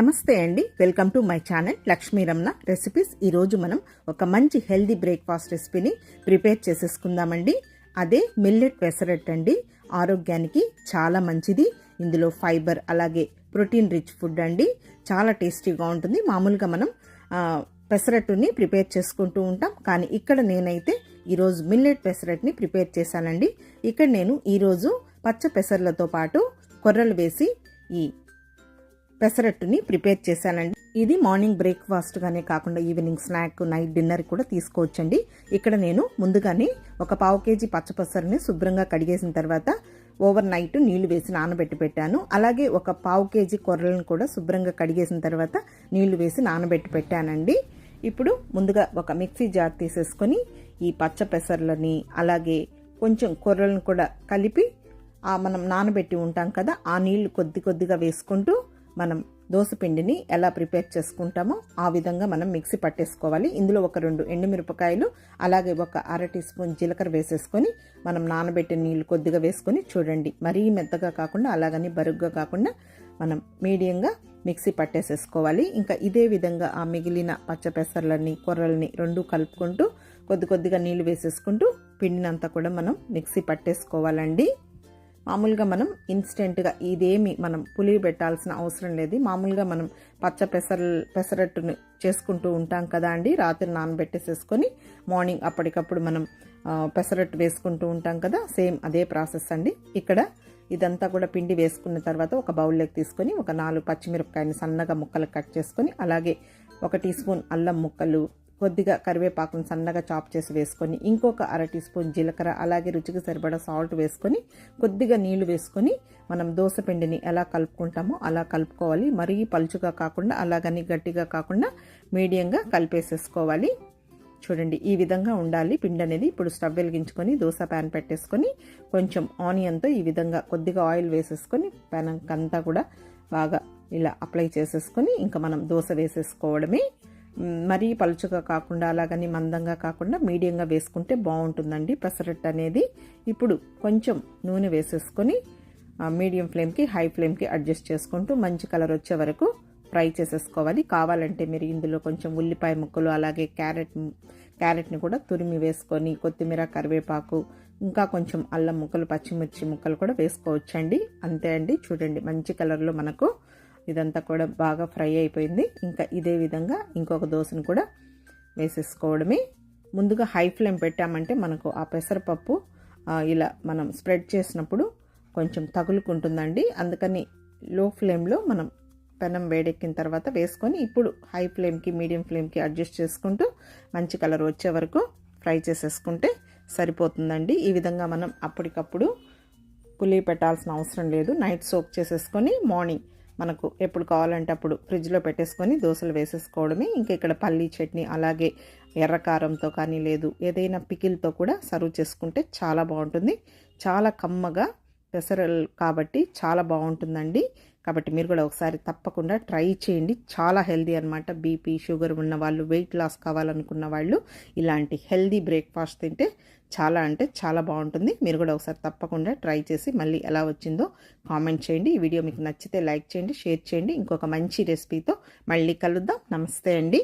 నమస్తే అండి, welcome to my channel Lakshmi Ramana recipes. ఈరోజు మనం ఒక మంచి హెల్దీ బ్రేక్ఫాస్ట్ రెసిపీని ప్రిపేర్ చేసేసుకుందామండి. అదే మిల్లెట్ పెసరట్ అండి. ఆరోగ్యానికి చాలా మంచిది. ఇందులో ఫైబర్ అలాగే ప్రోటీన్ రిచ్ ఫుడ్ అండి. చాలా టేస్టీగా ఉంటుంది. మామూలుగా మనం పెసరట్టుని ప్రిపేర్ చేసుకుంటూ ఉంటాం, కానీ ఇక్కడ నేనైతే ఈరోజు మిల్లెట్ పెసరట్ని ప్రిపేర్ చేశానండి. ఇక్కడ నేను ఈరోజు పచ్చ పెసర్లతో పాటు కొర్రలు వేసి ఈ పెసరట్టుని ప్రిపేర్ చేశానండి. ఇది మార్నింగ్ బ్రేక్ఫాస్ట్ గానే కాకుండా ఈవినింగ్ స్నాక్, నైట్ డిన్నర్ కూడా తీసుకోవచ్చండి. ఇక్కడ నేను ముందుగానే ఒక పావు కేజీ పచ్చపెసరని శుభ్రంగా కడిగేసిన తర్వాత ఓవర్ నైట్ నీళ్లు వేసి నానబెట్టి పెట్టాను. అలాగే ఒక పావు కేజీ కొర్రలను కూడా శుభ్రంగా కడిగేసిన తర్వాత నీళ్లు వేసి నానబెట్టి పెట్టానండి. ఇప్పుడు ముందుగా ఒక మిక్సీ జార్ తీసేసుకొని ఈ పచ్చ పెసర్లని అలాగే కొంచెం కొర్రలను కూడా కలిపి మనం నానబెట్టి ఉంటాం కదా, ఆ నీళ్లు కొద్దిగా వేసుకుంటూ మనం దోసపిండిని ఎలా ప్రిపేర్ చేసుకుంటామో ఆ విధంగా మనం మిక్సీ పట్టేసుకోవాలి. ఇందులో ఒక 2 ఎండుమిరపకాయలు అలాగే ఒక అర టీ స్పూన్ జీలకర్ర వేసేసుకొని మనం నానబెట్టిన నీళ్లు కొద్దిగా వేసుకొని చూడండి, మరీ మెత్తగా కాకుండా అలాగని బరుగ్గా కాకుండా మనం మీడియంగా మిక్సీ పట్టేసేసుకోవాలి. ఇంకా ఇదే విధంగా ఆ మిగిలిన పచ్చపెసర్లని కొర్రల్ని 2 కలుపుకుంటూ కొద్దిగా నీళ్లు వేసేసుకుంటూ పిండినంతా కూడా మనం మిక్సీ పట్టేసుకోవాలండి. మామూలుగా మనం ఇన్స్టెంట్గా ఇదేమి మనం పులివి పెట్టాల్సిన అవసరం లేదు. మామూలుగా మనం పచ్చ పెసరట్టును చేసుకుంటూ ఉంటాం కదా అండి, రాత్రి నానబెట్టేసేసుకొని మార్నింగ్ అప్పటికప్పుడు మనం పెసరట్టు వేసుకుంటూ ఉంటాం కదా, సేమ్ అదే ప్రాసెస్ అండి. ఇక్కడ ఇదంతా కూడా పిండి వేసుకున్న తర్వాత ఒక బౌల్లోకి తీసుకొని ఒక 4 పచ్చిమిరపకాయని సన్నగా ముక్కలు కట్ చేసుకొని అలాగే 1 టీ స్పూన్ అల్లం ముక్కలు, కొద్దిగా కరివేపాకును సన్నగా చాప్ చేసి వేసుకొని ఇంకొక అర టీ స్పూన్ జీలకర్ర అలాగే రుచికి సరిపడా సాల్ట్ వేసుకొని కొద్దిగా నీళ్లు వేసుకొని మనం దోసపిండిని ఎలా కలుపుకుంటామో అలా కలుపుకోవాలి. మరీ పలుచుగా కాకుండా అలాగని గట్టిగా కాకుండా మీడియంగా కలిపేసేసుకోవాలి. చూడండి, ఈ విధంగా ఉండాలి పిండి అనేది. ఇప్పుడు స్టవ్ వెలిగించుకొని దోశ ప్యాన్ పెట్టేసుకొని కొంచెం ఆనియన్తో ఈ విధంగా కొద్దిగా ఆయిల్ వేసేసుకొని ప్యాన్ అంతా కూడా బాగా ఇలా అప్లై చేసేసుకొని ఇంకా మనం దోశ వేసేసుకోవడమే. మరీ పలుచగా కాకుండా అలాగని మందంగా కాకుండా మీడియంగా వేసుకుంటే బాగుంటుందండి పెసరట్టు అనేది. ఇప్పుడు కొంచెం నూనె వేసేసుకొని మీడియం ఫ్లేమ్కి హై ఫ్లేమ్కి అడ్జస్ట్ చేసుకుంటూ మంచి కలర్ వచ్చే వరకు ఫ్రై చేసేసుకోవాలి. కావాలంటే మీరు ఇందులో కొంచెం ఉల్లిపాయ ముక్కలు అలాగే క్యారెట్ని కూడా తురిమి వేసుకొని కొత్తిమీర, కరివేపాకు, ఇంకా కొంచెం అల్లం ముక్కలు, పచ్చిమిర్చి ముక్కలు కూడా వేసుకోవచ్చండి. అంతే అండి. చూడండి, మంచి కలర్లో మనకు ఇదంతా కూడా బాగా ఫ్రై అయిపోయింది. ఇంకా ఇదే విధంగా ఇంకొక దోశను కూడా వేసేసుకోవడమే. ముందుగా హై ఫ్లేమ్ పెట్టామంటే మనకు ఆ పెసరపప్పు ఇలా మనం స్ప్రెడ్ చేసినప్పుడు కొంచెం తగులుకుంటుందండి. అందుకని లో ఫ్లేమ్లో మనం పెనం వేడెక్కిన తర్వాత వేసుకొని ఇప్పుడు హై ఫ్లేమ్కి మీడియం ఫ్లేమ్కి అడ్జస్ట్ చేసుకుంటూ మంచి కలర్ వచ్చే వరకు ఫ్రై చేసేసుకుంటే సరిపోతుందండి. ఈ విధంగా మనం అప్పటికప్పుడు పులియ పెట్టాల్సిన అవసరం లేదు. నైట్ సోక్ చేసేసుకొని మార్నింగ్ మనకు ఎప్పుడు కావాలంటే అప్పుడు ఫ్రిడ్జ్లో పెట్టేసుకొని దోశలు వేసేసుకోవడమే. ఇంకా ఇక్కడ పల్లీ చట్నీ అలాగే ఎర్రకారంతో కానీ లేదు ఏదైనా పికిల్తో కూడా సర్వ్ చేసుకుంటే చాలా బాగుంటుంది. చాలా కమ్మగా పెసరలు కాబట్టి చాలా బాగుంటుందండి. కాబట్టి మీరు కూడా ఒకసారి తప్పకుండా ట్రై చేయండి. చాలా హెల్దీ అనమాట. బీపీ, షుగర్ ఉన్న వాళ్ళు, వెయిట్ లాస్ కావాలనుకున్న వాళ్ళు ఇలాంటి హెల్దీ బ్రేక్ఫాస్ట్ తింటే చాలా అంటే చాలా బాగుంటుంది. మీరు కూడా ఒకసారి తప్పకుండా ట్రై చేసి మళ్ళీ ఎలా వచ్చిందో కామెంట్ చేయండి. ఈ వీడియో మీకు నచ్చితే లైక్ చేయండి, షేర్ చేయండి. ఇంకొక మంచి రెసిపీతో మళ్ళీ కలుద్దాం. నమస్తే అండి.